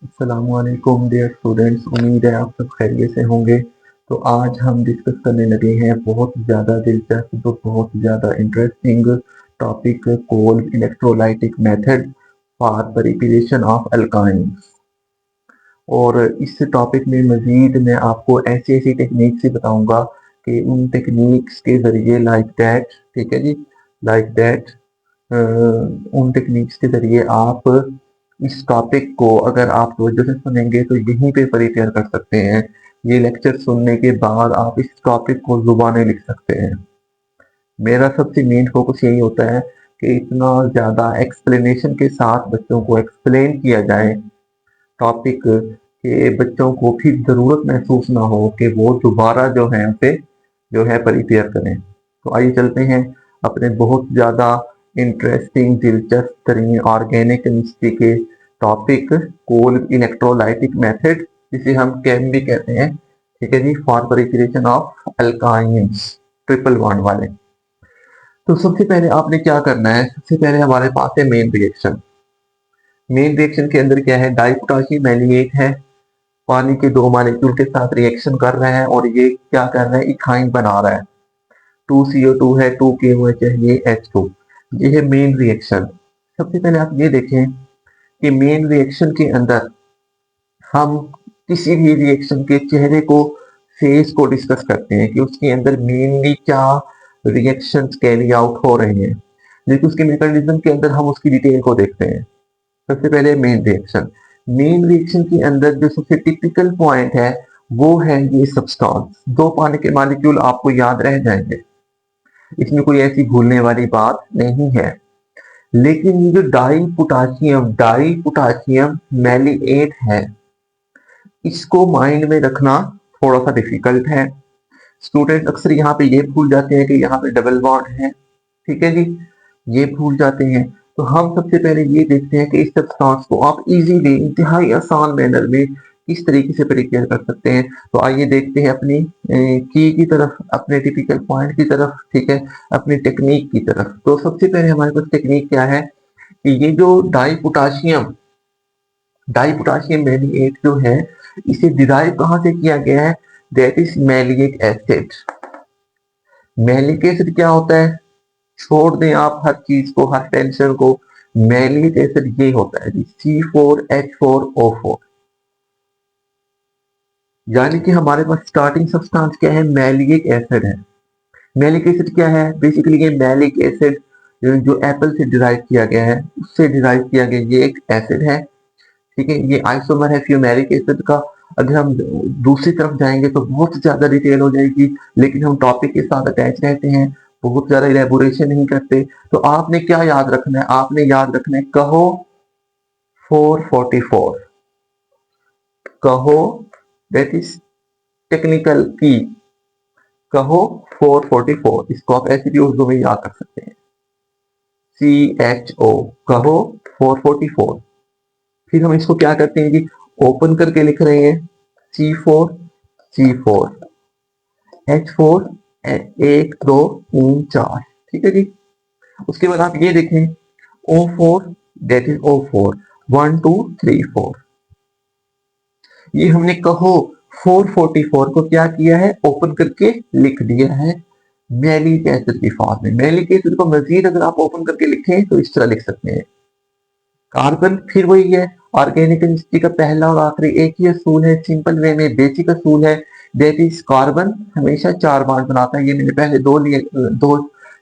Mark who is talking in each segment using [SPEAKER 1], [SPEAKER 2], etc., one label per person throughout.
[SPEAKER 1] अस्सलामुअलैकुम dear students, उम्मीद है आप सब खैरियत से होंगे। तो आज हम डिस्कस करने लगे हैं बहुत ज़्यादा दिलचस्प तो बहुत ज़्यादा interesting topic Kolbe electrolytic method for preparation of alkynes. और इस टॉपिक में मजीद मैं आपको ऐसी ऐसी टेक्निक्स ही बताऊंगा कि उन टेक्निक्स के ज़रिए लाइक दैट, ठीक है जी, लाइक दैट उन टेक्निक्स के ज़रिए आप इस टॉपिक को अगर आप तवज्जो से सुनेंगे तो यहीं पे प्रिपेयर कर सकते हैं। ये लेक्चर सुनने के बाद आप इस टॉपिक को ज़ुबानें लिख सकते हैं। मेरा सबसे मेन फोकस यही होता है कि इतना ज़्यादा एक्सप्लेनेशन के साथ बच्चों को एक्सप्लेन किया जाए टॉपिक कि बच्चों को फिर ज़रूरत महसूस ना हो कि वो दोबारा जो है उसे जो है प्रिपेयर करें। तो आइए चलते हैं अपने बहुत ज़्यादा इंटरेस्टिंग दिलचस्प तरीन ऑर्गेनिक केमिस्ट्री के टॉपिक कोल्ड इलेक्ट्रोलाइटिक मेथड, जिसे हम कैम भी कहते हैं, ठीक है जी, for preparation of alkynes triple bond वाले। तो सबसे पहले आपने क्या करना है, सबसे पहले हमारे पास है मेन रिएक्शन। मेन रिएक्शन के अंदर क्या है, डाई पोटाशियम मैलिएट है, पानी के दो मॉलिक्यूल के साथ रिएक्शन कर रहा है और ये क्या कर रहा है, इथाइन बना रहा है। 2CO2 है, 2KOH है, ये H2। ये है मेन रिएक्शन। सबसे पहले आप ये देखें कि मेन रिएक्शन के अंदर हम किसी भी रिएक्शन के चेहरे को, फेस को डिस्कस करते हैं कि उसके अंदर मेनली क्या रिएक्शंस कैरी आउट हो रहे हैं, लेकिन उसके मैकेनिज्म के अंदर हम उसकी डिटेल को देखते हैं। सबसे पहले मेन रिएक्शन। मेन रिएक्शन के अंदर जो सबसे टिपिकल पॉइंट है वो है ये सब्सटेंस। दो पानी के मॉलिक्यूल आपको याद रह जाएंगे, इसमें कोई ऐसी भूलने वाली बात नहीं है। लेकिन ये जो डाई पोटाशियम मैलिएट है, इसको माइंड में रखना थोड़ा सा डिफिकल्ट है। स्टूडेंट अक्सर यहाँ पे ये भूल जाते हैं कि यहाँ पे डबल बॉन्ड है, ठीक है जी, ये भूल जाते हैं। तो हम सबसे पहले ये देखते हैं कि इस सब्सटेंस को आप इजीली, इंतहाई आसान मैनर में किस तरीके से प्रिपेयर कर सकते हैं। तो आइए देखते हैं अपनी की तरफ, अपने टिपिकल पॉइंट की तरफ, ठीक है, अपनी टेक्निक की तरफ। तो सबसे पहले हमारे पास टेक्निक क्या है कि ये जो डाई पोटाशियम मैलिएट जो है, इसे डिराइव कहाँ से किया गया है, that is malic acid. Malic acid क्या होता है, छोड़ दें आप हर चीज को, हर टेंशन को। मैलिक एसिड ये होता है C4H4O4, यानी कि हमारे पास स्टार्टिंग सब्सटेंस क्या है, मैलिक एसिड है। मैलिक एसिड क्या है, बेसिकली ये मैलिक एसिड जो एप्पल से डिराइव किया गया है, उससे डिराइव किया गया ये एक एसिड है, ठीक है। ये आइसोमर है फ्यूमेरिक एसिड का। अगर हम दूसरी तरफ जाएंगे तो बहुत ज्यादा डिटेल हो जाएगी, लेकिन हम टॉपिक के साथ अटैच रहते हैं, बहुत ज्यादा इलेबोरेशन नहीं करते। तो आपने क्या याद रखना है, आपने याद रखना है कहो 444, कहो, दैट इज टेक्निकल की, कहो 444, इसको आप ऐसे भी उर्दू में याद रख सकते हैं, CHO, कहो 444। फिर हम इसको क्या करते हैं कि ओपन करके लिख रहे हैं C4 H4 1 2 3 4, ठीक है जी। उसके बाद आप ये देखें O4, दैट इज O4 1 2 3 4। ये हमने कहो 444 को क्या किया है, ओपन करके लिख दिया है मैलिक एसिड की फॉर्म में। मैलिक एसिड को मजीद अगर आप ओपन करके लिखें तो इस तरह लिख सकते हैं कार्बन। फिर वही है, ऑर्गेनिक केमिस्ट्री का पहला और आखिरी एक ही असूल है, सिंपल वे में बेसिक असूल है, दैट इज कार्बन हमेशा 4 बॉन्ड बनाता है। ये मैंने पहले दो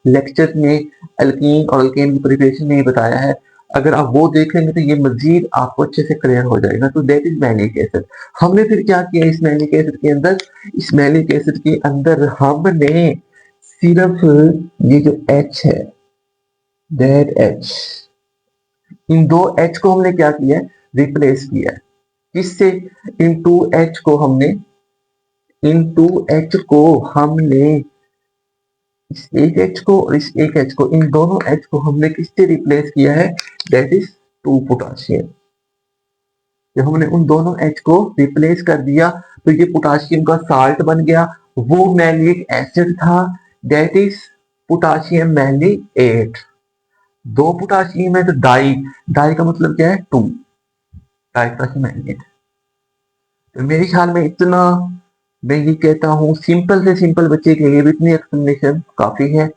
[SPEAKER 1] लेक्चर में अल्कीन और अल्केन की प्रिपरेशन में ही बताया है। अगर आप वो देख लेंगे तो ये मजीद आपको अच्छे से क्लियर हो जाएगा। तो दैट इज मैलिक एसिड। हमने फिर क्या किया इस मैलिक एसिड के अंदर, इस मैलिक एसिड के अंदर हमने सिर्फ ये जो H है, दैट H, इन दो H को हमने क्या किया है, रिप्लेस किया है। किससे, इन टू H को हमने, इन टू H को हमने, इस एक H को और इस एक H को, इन दोनों H को हमने किससे रिप्लेस किया है, दैट इज 2 पोटाशियम। जब हमने उन दोनों H को रिप्लेस कर दिया तो ये पोटाशियम का साल्ट बन गया, वो मैलिक एसिड था, दैट इज पोटाशियम मैलिएट। 2 पोटाशियम है तो डाई, डाई का मतलब क्या है 2, डाइपोटाशियम मैंगनेट। तो मेरे ख्याल में इतना, मैं ये कहता हूँ सिंपल से सिंपल बच्चे के लिए भी इतनी एक्सप्लेनेशन काफी है।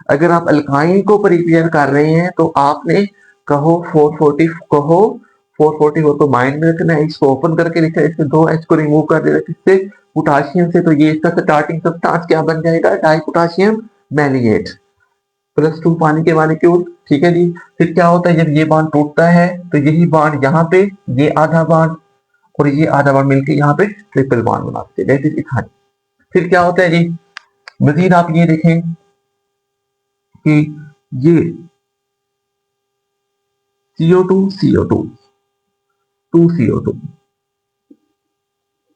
[SPEAKER 1] अगर आप अल्काइन को प्रिपेयर कर रहे हैं तो आपने कहो 440 कहो 440 हो तो माइंड में रखना है, इसको ओपन करके लिखा है, इससे 2 H को रिमूव कर देना, किससे, पोटाशियम से, तो ये इसका स्टार्टिंग सब्सटेंस क्या बन जाएगा, डाइपोटाशियम मैलिएट +2 पानी के मॉलिक्यूल। ठीक है जी। फिर क्या होता है जब ये बॉन्ड टूटता है तो यही बॉन्ड यहाँ पे, ये आधा बॉन्ड और ये आधा बॉन्ड मिलकर यहाँ पे ट्रिपल बॉन्ड बनाते हैं, दैट इज इथाइन। फिर क्या होता है जी, मजीद आप ये देखें कि ये CO2 CO2 2CO2,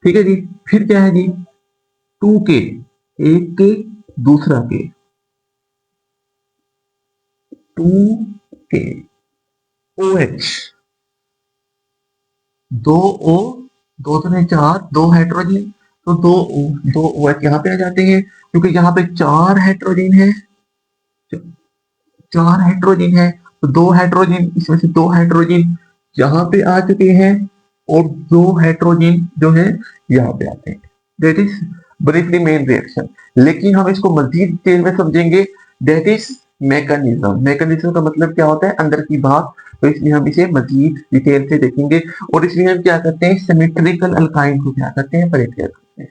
[SPEAKER 1] ठीक है जी। फिर क्या है जी, 2K, एक के दूसरा के, 2K OH, 2O, 2 2 हाइड्रोजन, तो 2 OH यहाँ पे आ जाते हैं, क्योंकि यहाँ पे 4 हाइड्रोजन है, 4 हाइड्रोजन है, तो 2 हाइड्रोजन, इसमें से 2 हाइड्रोजन यहाँ पे आ चुके हैं और 2 हाइड्रोजन जो है यहाँ पे आते हैं। That is briefly main reaction, लेकिन हम इसको मजीद डिटेल में समझेंगे। That is mechanism. मैकेनिज्म का मतलब क्या होता है, अंदर की बात, तो इसलिए हम इसे मजीद डिटेल से देखेंगे। और इसलिए हम क्या करते हैं, सिमेट्रिकल अल्काइन को क्या करते हैं, प्रिपेयर करते हैं।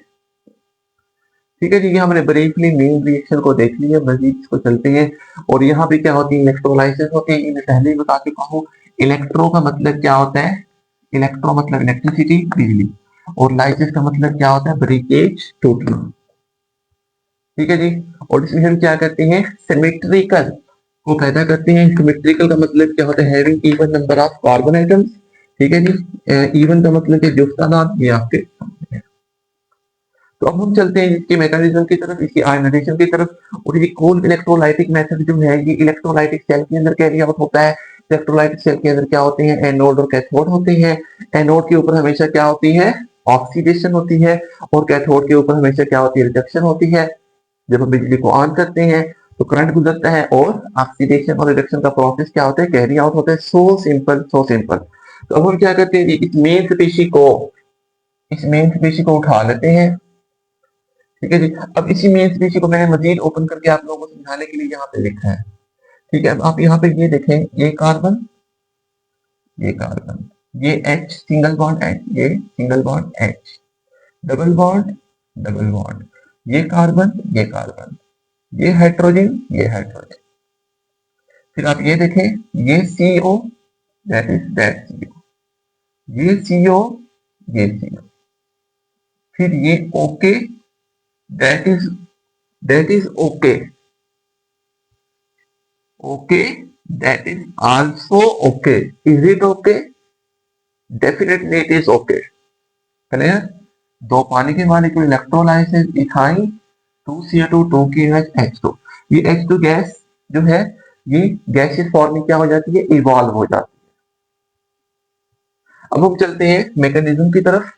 [SPEAKER 1] ठीक है जी, ये हमने ब्रीफली मेन रिएक्शन को देख लिया, मजीद इसको चलते हैं। और यहाँ पे क्या होती है, इलेक्ट्रोलाइसिस होती है, मैं पहले ही बता चुका हूँ। इलेक्ट्रो का मतलब क्या होता है, इलेक्ट्रो मतलब इलेक्ट्रिसिटी, बिजली, और लाइसिस का मतलब क्या होता है, ब्रेकेज, टूटना। ठीक है जी। और इसमें हम क्या करते हैं, सिमेट्रिकल को पैदा करते हैं। सिमेट्रिकल का मतलब क्या होता है, having even number of carbon atoms. ठीक है जी। इवन का मतलब है जुफ्ता नाम, ये आपके सामने है। तो अब हम चलते हैं इसके मैकेनिज्म की तरफ, इसकी आयनाइजेशन की तरफ। और ये कोल्ड इलेक्ट्रोलाइटिक मेथड जो है, ये इलेक्ट्रोलाइटिक सेल के अंदर कैरी आउट होता है। इलेक्ट्रोलाइटिक सेल के अंदर क्या होते हैं, एनोड और कैथोड होते हैं। एनोड के ऊपर हमेशा क्या होती है, ऑक्सीडेशन होती है, और कैथोड के ऊपर हमेशा क्या होती है, रिडक्शन होती है। जब हम बिजली को ऑन करते हैं तो करंट गुजरता है और ऑक्सीडेशन और रिडक्शन का प्रोसेस क्या होता है, कैरी आउट होता है। So simple, so simple. तो अब हम क्या करते हैं, इस मेन स्पीशी को उठा लेते हैं। ठीक है जी। अब इसी मेन स्पीशी को मैंने मजीद ओपन करके आप लोगों को समझाने के लिए यहाँ पे लिखा है। ठीक है, अब आप यहाँ पे ये देखें, ये कार्बन, ये कार्बन, ये H सिंगल बॉन्ड H, ये single bond H, double bond, double bond, ये कार्बन, ये कार्बन, ये हाइड्रोजन, ये हाइड्रोजन। फिर आप ये देखें, ये CO, that is that CO, ये CO, ये CO। फिर ये OK, that is OK, OK, that is also OK. Is it OK? Definitely it is OK. Clear? 2 पानी के molecule, electrolysis, ethyne, 2CO2, 2KH, H2। ये H2 गैस जो है, ये गैसियस फॉर्म में क्या हो जाती है, इवॉल्व हो जाती है। अब हम चलते हैं मैकेनिज्म की तरफ।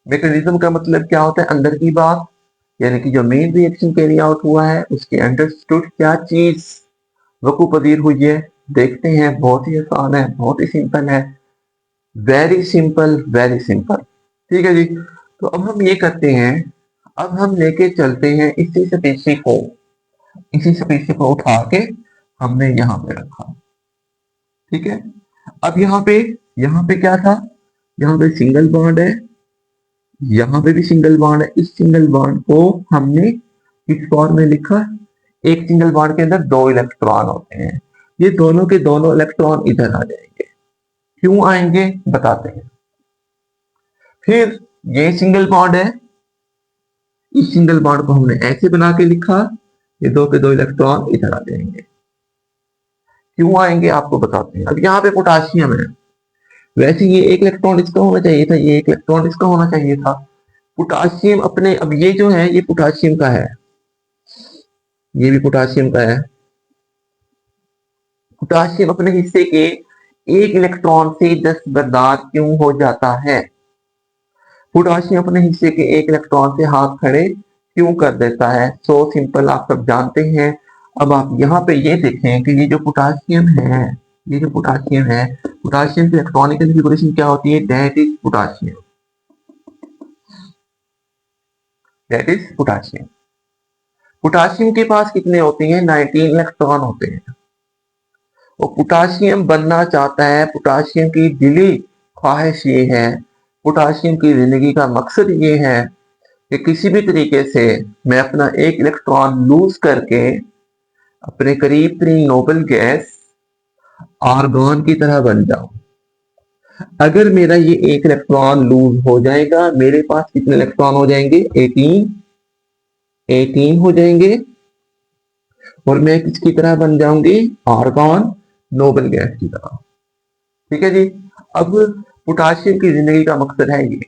[SPEAKER 1] मैकेनिज्म का मतलब क्या होता है, अंदर की बात, यानी कि जो मेन रिएक्शन कैरी आउट हुआ है उसके अंडरस्टूड क्या चीज वकू पजीर हुई है, देखते हैं। बहुत ही आसान है, बहुत ही सिंपल है, वेरी सिंपल, वेरी सिंपल। ठीक है जी। तो अब हम ये करते हैं, अब हम लेके चलते हैं इसी स्पीशी को उठा के हमने यहाँ पे रखा। ठीक है। अब यहाँ पे क्या था, यहाँ पे सिंगल बॉन्ड है, यहाँ पे भी सिंगल बॉन्ड है। इस सिंगल बॉन्ड को हमने इस फॉर्म में लिखा, एक सिंगल बॉन्ड के अंदर 2 इलेक्ट्रॉन होते हैं, ये दोनों के दोनों इलेक्ट्रॉन इधर आ जाएंगे। क्यों आएंगे बताते हैं। फिर ये सिंगल बॉन्ड है, इस सिंगल बॉन्ड को हमने ऐसे बना के लिखा, ये 2 के 2 इलेक्ट्रॉन इधर आ जाएंगे। क्यों आएंगे आपको बताते हैं। अब यहाँ पे पोटाशियम है, वैसे ये एक इलेक्ट्रॉन इसका होना चाहिए था, ये एक इलेक्ट्रॉन इसका होना चाहिए था। पोटाशियम अपने, अब ये जो है ये पोटाशियम का है, ये भी पोटाशियम का है। पोटाशियम अपने हिस्से के एक इलेक्ट्रॉन से दस्तबरदार क्यों हो जाता है, पोटाशियम अपने हिस्से के एक इलेक्ट्रॉन से हाथ खड़े क्यों कर देता है। सो सिंपल, आप सब जानते हैं। अब आप यहाँ पे ये देखें कि ये जो पोटाशियम है, ये जो पोटाशियम है, पोटाशियम की इलेक्ट्रॉनिक कॉन्फ़िगरेशन क्या होती है? That is potassium, that is potassium. Potassium के पास कितने होते हैं? 19 इलेक्ट्रॉन होते हैं। और पोटाशियम बनना चाहता है, पोटाशियम की दिली ख्वाहिश ये है, पोटाशियम की जिंदगी का मकसद ये है कि किसी भी तरीके से मैं अपना एक इलेक्ट्रॉन लूज करके अपने करीब तरीन नोबल गैस आर्गन की तरह बन जाऊं। अगर मेरा ये एक इलेक्ट्रॉन लूज हो जाएगा, मेरे पास कितने इलेक्ट्रॉन हो जाएंगे? 18 हो जाएंगे, और मैं किसकी तरह बन जाऊंगी? आर्गन नोबल गैस की तरह। ठीक है जी। अब पोटाशियम की जिंदगी का मकसद है ये।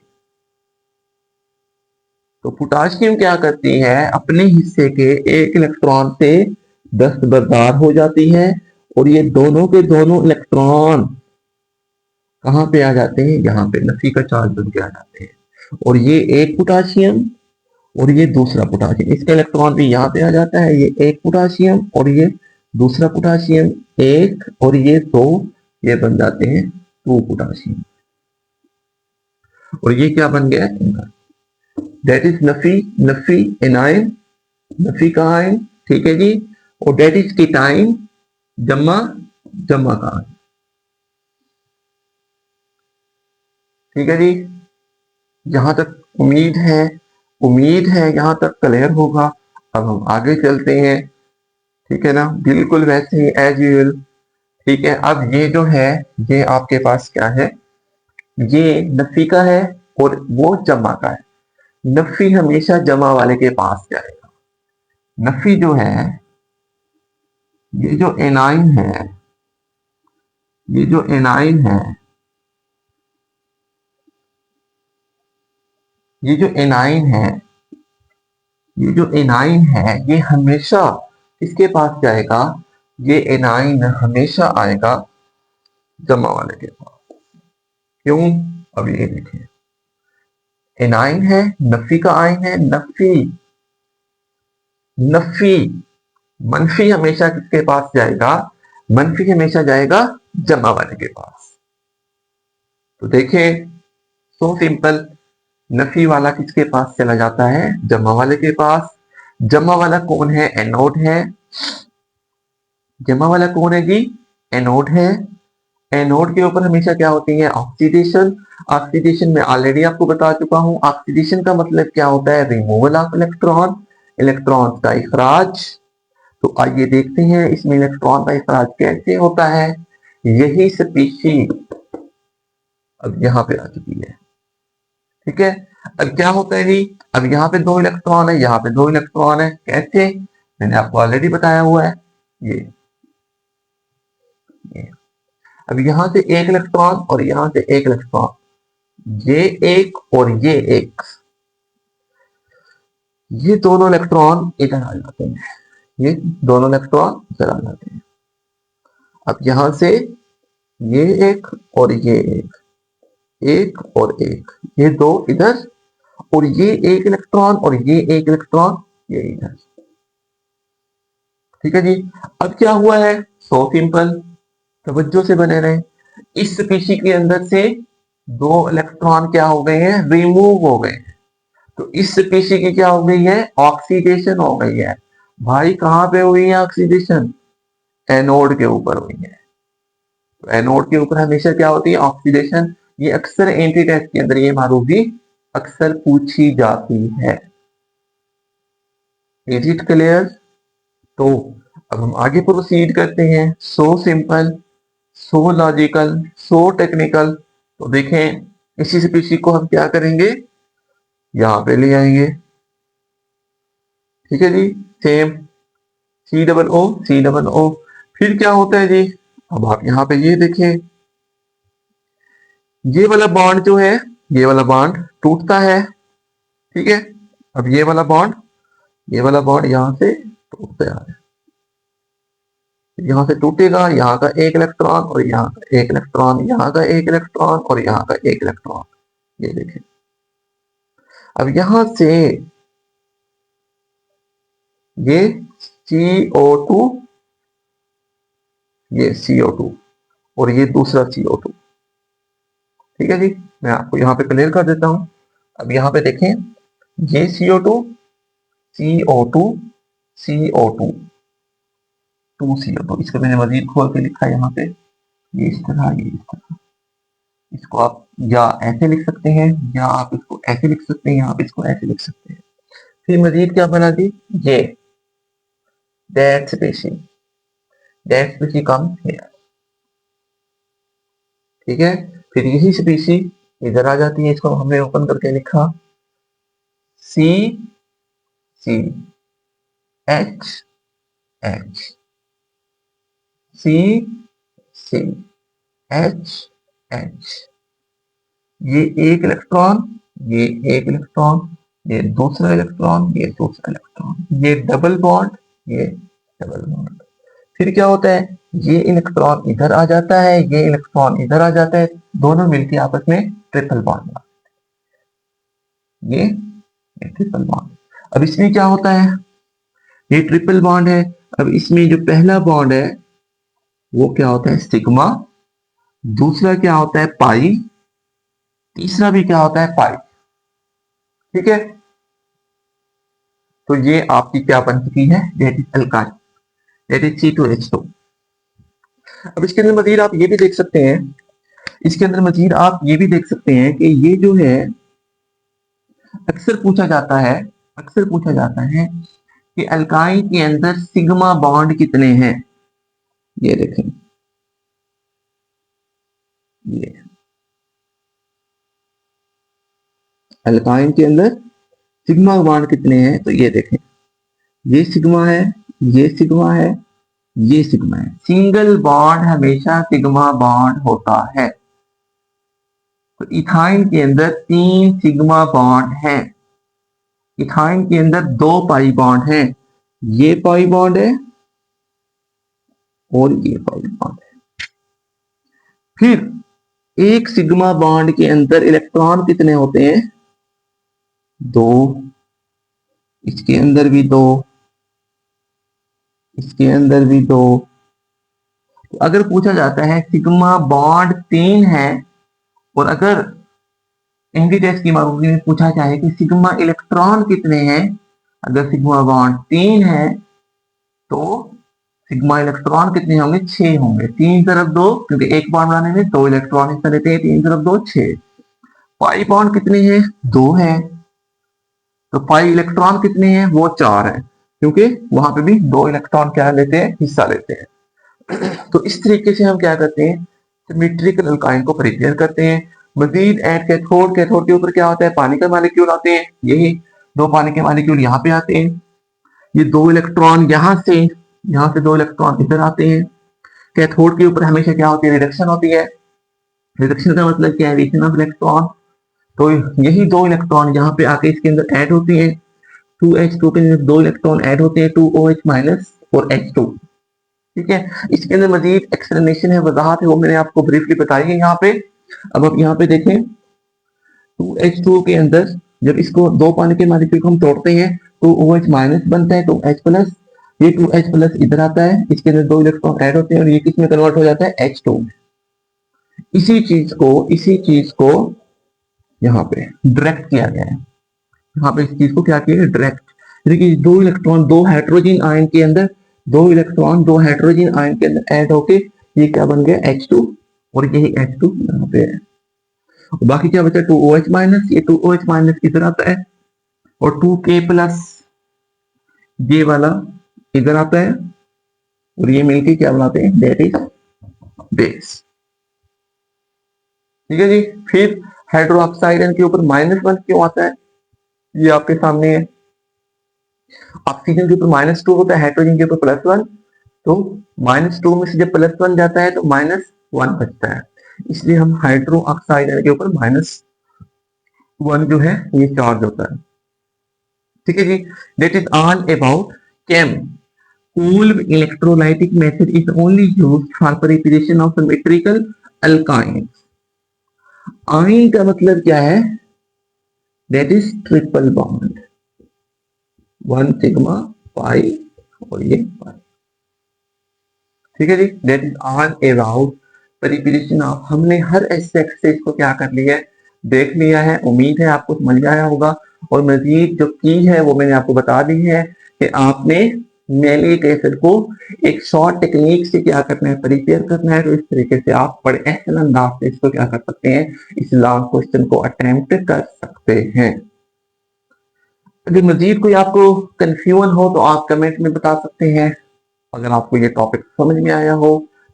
[SPEAKER 1] तो पोटाशियम क्या करती है? अपने हिस्से के एक इलेक्ट्रॉन से दस्तबरदार हो जाती है, और ये दोनों के दोनों इलेक्ट्रॉन कहां पे आ जाते हैं? यहाँ पे नफी का चार्ज बन के आ जाते हैं। और ये एक पोटाशियम और ये दूसरा पोटाशियम, इसका इलेक्ट्रॉन भी यहाँ पे आ जाता है। ये एक पोटाशियम और ये दूसरा पोटाशियम, एक और ये दो, ये बन जाते हैं टू पोटाशियम। और ये क्या बन गया? That is Nafi, Nafi A9, Nafi का आयन। ठीक है जी। और दैट इज कीटाइन, जमा, जमा का आयन। ठीक है जी। यहां तक उम्मीद है यहां तक क्लियर होगा। अब हम आगे चलते हैं। ठीक है ना, बिल्कुल वैसे ही एज यूजुअल। ठीक है, अब ये जो है, ये आपके पास क्या है? ये नफी का है और वो जमा का है। नफी हमेशा जमा वाले के पास जाएगा। नफी जो है, ये जो एनाइन है, ये जो एनाइन है, ये जो एनाइन है, ये जो एनाइन है, ये हमेशा किसके पास जाएगा? ये एनाइन हमेशा आएगा जमा वाले के पास। क्यों? अब ये देखिए, एनाइन है, नफी का आयन है। नफी नफी मनफी हमेशा किसके पास जाएगा? मनफी हमेशा जाएगा जमा वाले के पास। तो देखें, सो सिंपल, नफी वाला किसके पास चला जाता है? जमा वाले के पास। जमा वाला कौन है? एनोड है। जमा वाला कौन है जी? एनोड है। एनोड के ऊपर हमेशा क्या होती है? ऑक्सीडेशन। ऑक्सीडेशन में ऑलरेडी आपको बता चुका हूं। ऑक्सीडेशन का मतलब क्या होता है? रिमूवल ऑफ इलेक्ट्रॉन, इलेक्ट्रॉन का इखराज। तो आइए देखते हैं इसमें इलेक्ट्रॉन का इखराज कैसे होता है। यही स्पीशी अब यहाँ पे आ चुकी है। ठीक है, अब क्या होता है जी? अब यहाँ पे दो इलेक्ट्रॉन है, यहाँ पे दो इलेक्ट्रॉन है। कैसे? मैंने आपको ऑलरेडी बताया हुआ है। ये, ये अब यहाँ से एक इलेक्ट्रॉन और यहाँ से एक इलेक्ट्रॉन, ये एक और ये एक, ये दोनों इलेक्ट्रॉन इधर आ जाते हैं। ये दोनों इलेक्ट्रॉन इधर आ जाते हैं। अब यहां से ये एक और ये एक और एक, ये दो इधर, और ये एक इलेक्ट्रॉन और ये एक इलेक्ट्रॉन ये इधर। ठीक है जी। अब क्या हुआ है? सो सिंपल, तवज्जो से बने रहे। इस स्पीशी के अंदर से दो इलेक्ट्रॉन क्या हो गए हैं? रिमूव हो गए हैं। तो इस स्पीशी की क्या हो गई है? ऑक्सीडेशन हो गई है। भाई कहां पे हुई है ऑक्सीडेशन? एनोड के ऊपर हुई है। तो एनोड के ऊपर हमेशा क्या होती है? ऑक्सीडेशन। ये अक्सर एंटी टेस्ट के अंदर ये मारूफी अक्सर पूछी जाती है। Is it clear? तो अब हम आगे प्रोसीड करते हैं। सो सिंपल, सो लॉजिकल, सो टेक्निकल। तो देखें, इसी स्पीशी को हम क्या करेंगे? यहां पे ले आएंगे। ठीक है जी। Same, C double O. फिर क्या होता है जी? अब आप यहाँ पे ये देखें, ये वाला बॉन्ड जो है, ये वाला बॉन्ड टूटता है। ठीक है, अब ये वाला बॉन्ड यहां से टूटता है। यहां से टूटेगा, यहाँ का एक इलेक्ट्रॉन और यहाँ का एक इलेक्ट्रॉन, यहाँ का एक इलेक्ट्रॉन और यहाँ का एक इलेक्ट्रॉन। ये देखें, अब यहां से ये CO2, ये CO2, और ये दूसरा CO2। ठीक है जी, मैं आपको यहाँ पे क्लियर कर देता हूं। अब यहाँ पे देखें, ये CO2, CO2, CO2, 2CO2, इसको मैंने मजीद खोल के लिखा है यहाँ पे, ये इस तरह, ये इस तरह। इसको आप या ऐसे लिख सकते हैं, या आप इसको ऐसे लिख सकते हैं, या आप इसको ऐसे लिख सकते हैं। फिर मजीद क्या बना दी, ये दैट स्पीशी कम हियर। ठीक है, फिर यही स्पीशी इधर आ जाती है, इसको हमने ओपन करके लिखा सी सी एच एच, सी सी एच एच। ये एक इलेक्ट्रॉन, ये एक इलेक्ट्रॉन, ये दूसरा इलेक्ट्रॉन, ये दूसरा इलेक्ट्रॉन, ये डबल बॉन्ड, ये डबल बॉन्ड। फिर क्या होता है, ये इलेक्ट्रॉन इधर आ जाता है, ये इलेक्ट्रॉन इधर आ जाता है, दोनों मिलकर आपस में ट्रिपल बॉन्ड बनाते हैं। ये ट्रिपल बॉन्ड। अब इसमें क्या होता है, ये ट्रिपल बॉन्ड है। अब इसमें जो पहला बॉन्ड है वो क्या होता है, सिग्मा। दूसरा क्या होता है, पाई। तीसरा भी क्या होता है, पाई। ठीक है, तो ये आपकी क्या बन चुकी है, that is alkyne, that is C2H2। अब इसके अंदर मजीद आप ये भी देख सकते हैं, इसके अंदर मजीद आप ये भी देख सकते हैं कि ये जो है, अक्सर पूछा जाता है, अक्सर पूछा जाता है कि अल्काइन के अंदर सिग्मा बॉन्ड कितने हैं। ये देखें, ये अल्काइन के अंदर सिग्मा बॉन्ड कितने हैं, तो ये देखें, ये सिग्मा है, ये सिग्मा है, ये सिग्मा है। सिंगल बॉन्ड हमेशा सिग्मा बॉन्ड होता है। तो इथाइन के अंदर 3 सिग्मा बॉन्ड हैं। इथाइन के अंदर 2 पाई बॉन्ड हैं, ये पाई बॉन्ड है और ये पाई बॉन्ड है। फिर एक सिग्मा बॉन्ड के अंदर इलेक्ट्रॉन कितने होते हैं, 2। इसके अंदर भी 2, इसके अंदर भी 2। तो अगर पूछा जाता है सिग्मा बॉन्ड 3 है, और अगर एनडी टेस्ट की मामले में पूछा जाए कि सिग्मा इलेक्ट्रॉन कितने हैं, अगर सिग्मा बॉन्ड 3 है तो सिग्मा इलेक्ट्रॉन कितने होंगे, 6 होंगे। 3 तरफ 2, क्योंकि एक बॉन्ड बनाने में 2 इलेक्ट्रॉन हिस्सा लेते हैं, 3 तरफ 2 6। पाई बॉन्ड कितने हैं, 2 है, तो पाई इलेक्ट्रॉन कितने हैं, वो 4 है, क्योंकि वहां पे भी 2 इलेक्ट्रॉन क्या लेते हैं, हिस्सा लेते हैं। तो इस तरीके से हम क्या करते हैं, सिमेट्रिकल अल्काइन को प्रिपेयर करते हैं। मजीद एट कैथोड, कैथोड के ऊपर क्या होता है, पानी का मॉलिक्यूल आते हैं, यही 2 पानी के मॉलिक्यूल यहाँ पे आते हैं। ये 2 इलेक्ट्रॉन यहाँ से 2 इलेक्ट्रॉन इधर आते हैं। कैथोड के ऊपर हमेशा क्या होती है, रिडक्शन होती है। रिडक्शन का मतलब क्या है, एडिशन ऑफ इलेक्ट्रॉन। तो यही 2 इलेक्ट्रॉन यहाँ पे आके इसके अंदर ऐड होते हैं। 2H2 के अंदर 2 इलेक्ट्रॉन ऐड होते हैं, 2OH माइनस और H2। ठीक है, इसके अंदर मजीद एक्सप्लेनेशन है, वजाहत है, वो मैंने आपको ब्रीफली बताई है यहाँ पे। अब आप यहाँ पे देखें, 2H2 के अंदर जब इसको 2 पानी के मॉलिक्यूल को हम तोड़ते हैं, 2OH माइनस बनता है, 2H प्लस। ये 2H प्लस इधर आता है, इसके अंदर 2 इलेक्ट्रॉन ऐड होते हैं, और ये किस में कन्वर्ट हो जाता है, H2 में। इसी चीज को यहाँ पे डायरेक्ट किया गया है। यहाँ पे इस चीज को क्या किया गया, डायरेक्ट। देखिए 2 इलेक्ट्रॉन 2 हाइड्रोजन आयन के अंदर, 2 इलेक्ट्रॉन 2 हाइड्रोजन आयन के अंदर ऐड होके ये क्या बन गया, H2, और यही H2 यहाँ पे है। और बाकी क्या बचा, 2OH माइनस, ये 2OH माइनस इधर आता है, और 2K प्लस ये वाला इधर आता है, और ये मिलके क्या बनाते हैं, दैट इज बेस। ठीक है जी। फिर हाइड्रोक्साइड के ऊपर -1 क्यों आता है, ये आपके सामने है। ऑक्सीजन के ऊपर -2 होता है, हाइड्रोजन के ऊपर +1, तो -2 में से जब +1 जाता है तो -1 बचता है, इसलिए हम हाइड्रो ऑक्साइड के ऊपर -1 जो है ये चार्ज होता है। ठीक है जी, that is all about chem. Coolb electrolytic method is only used for preparation of symmetrical alkynes. आयन का मतलब क्या है, that is triple bond, 1 sigma pi और ये पाई। ठीक है जी, that is all about preparation of, हमने हर एस्पेक्ट से इसको क्या कर लिया है, देख लिया है। उम्मीद है आपको समझ में आया होगा। और मजीद जो की है वो मैंने आपको बता दी है कि आपने मैलिक एसिड को एक शॉर्ट टेक्निक से क्या करना है, प्रिपेयर करना है। तो इस तरीके से आप बड़े अहसन अंदाज से इसको क्या कर सकते हैं, इस लॉन्ग क्वेश्चन को अटेम्प्ट कर सकते हैं। अगर मजीद कोई आपको कंफ्यूजन हो तो आप कमेंट में बता सकते हैं। अगर आपको ये टॉपिक समझ में आया हो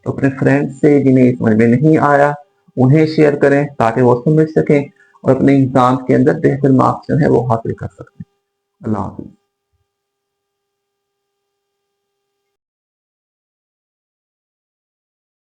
[SPEAKER 1] तो अपने फ्रेंड्स से जिन्हें समझ में नहीं आया उन्हें शेयर करें ताकि वो समझ सकें और अपने एग्जाम के अंदर बेहतर मार्क्स जो है वो हासिल कर सकें। अल्लाह हाफिज।